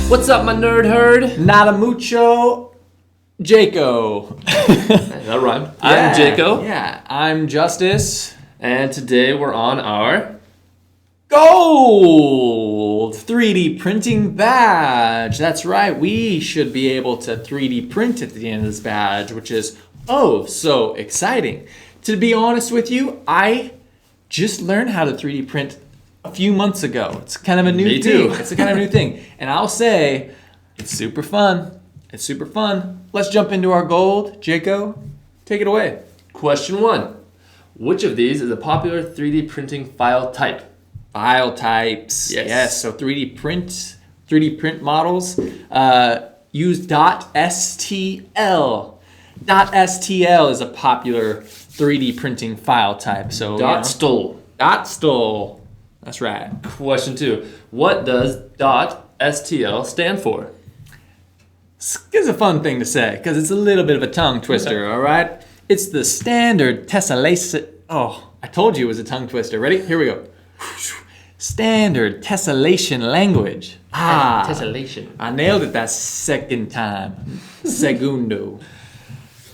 What's up, my nerd herd? Nada mucho, Jaco. That rhymed. I'm Jaco. Yeah, I'm Justice. And today we're on our Gold 3D printing badge. That's right. We should be able to 3D print at the end of this badge, which is so exciting. To be honest with you, I just learned how to 3D print a few months ago. It's kind of a new Me thing. too. It's a kind of new thing. And I'll say it's super fun. It's super fun. Let's jump into our gold. Jaco, take it away. question 1. Which of these is a popular 3D printing file type? File types. Yes. So 3D print models use .stl. .stl is a popular 3D printing file type. So .stl. That's right. Question 2. What does .stl stand for? It's a fun thing to say because it's a little bit of a tongue twister. All right. It's the standard tessellation. Oh, I told you it was a tongue twister. Ready? Here we go. Standard tessellation language. Tessellation. I nailed it that second time. Segundo.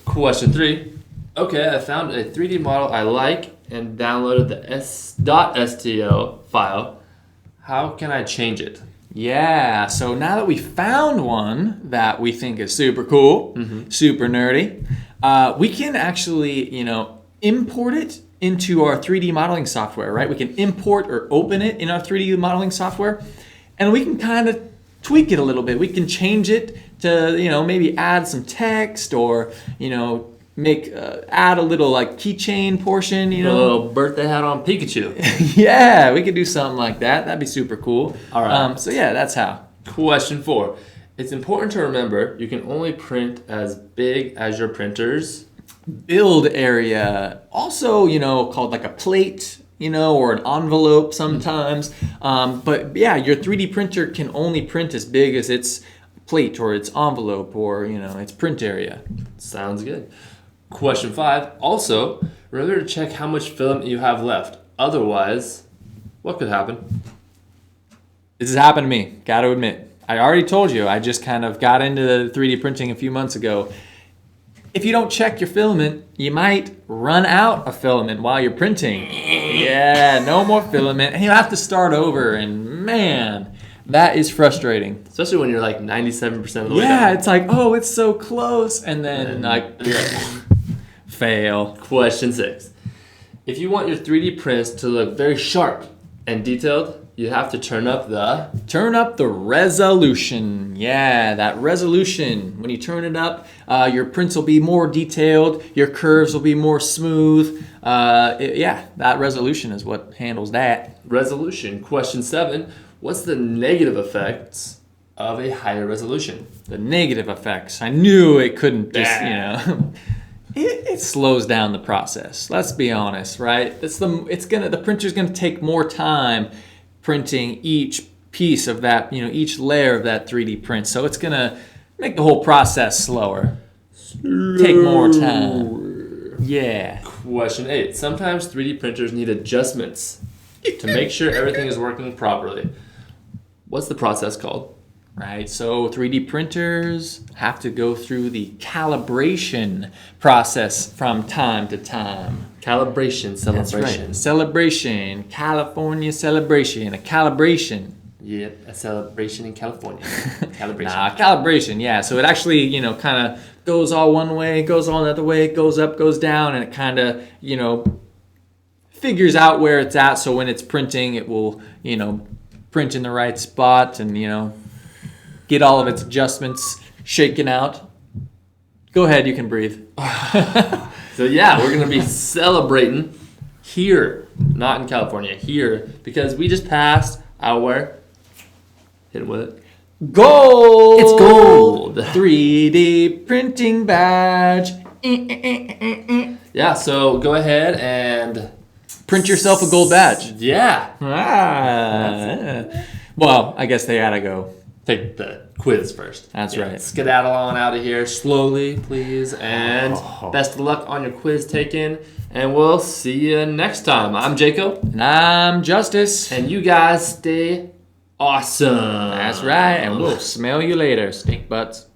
Question 3. Okay, I found a 3D model I like and downloaded the .stl file. How can I change it? Yeah, so now that we found one that we think is super cool, super nerdy, we can actually, import it into our 3D modeling software, right? We can import or open it in our 3D modeling software, and we can kind of tweak it a little bit. We can change it to, maybe add some text or, add a little like keychain portion, A little birthday hat on Pikachu. Yeah, we could do something like that. That'd be super cool. All right. So yeah, that's how. Question 4. It's important to remember you can only print as big as your printer's Build area, also, called like a plate, or an envelope sometimes. But yeah, your 3D printer can only print as big as its plate or its envelope or, its print area. Sounds good. Question 5. Also, remember to check how much filament you have left. Otherwise, what could happen? This has happened to me, gotta admit. I already told you, I just kind of got into 3D printing a few months ago. If you don't check your filament, you might run out of filament while you're printing. Yeah, no more filament. And you have to start over, and man, that is frustrating. Especially when you're like 97% of the way down. Yeah, it's like, oh, it's so close, and then fail. Question 6. If you want your 3D prints to look very sharp and detailed, you have to turn up the resolution. Yeah, that resolution. When you turn it up, your prints will be more detailed. Your curves will be more smooth. That resolution is what handles that. resolution. Question 7. What's the negative effects of a higher resolution? The negative effects. I knew it couldn't just, it slows down the process. Let's be honest, right? The printer's gonna take more time printing each piece of that, each layer of that 3D print. So it's gonna make the whole process slower. Take more time. Yeah. Question 8. Sometimes 3D printers need adjustments to make sure everything is working properly. What's the process called? Right, so 3D printers have to go through the calibration process from time to time. Calibration, celebration. That's right. Celebration, California celebration, a calibration. Yeah, a celebration in California. Calibration. Calibration, yeah. So it actually, kind of goes all one way, goes all another way, goes up, goes down, and it kind of, figures out where it's at. So when it's printing, it will, print in the right spot and, get all of its adjustments shaken out. Go ahead, you can breathe. So yeah, we're going to be celebrating here, not in California, here, because we just passed our, hit it with it. Gold! It's gold! 3D printing badge. Yeah, so go ahead and print yourself a gold badge. Yeah. Well, I guess they gotta go. Take the quiz first. That's right. Skedaddle on out of here slowly, please. And best of luck on your quiz taken. And we'll see you next time. I'm Jaco. And I'm Justice. And you guys stay Awesome. That's right, and we'll smell you later, stink butts.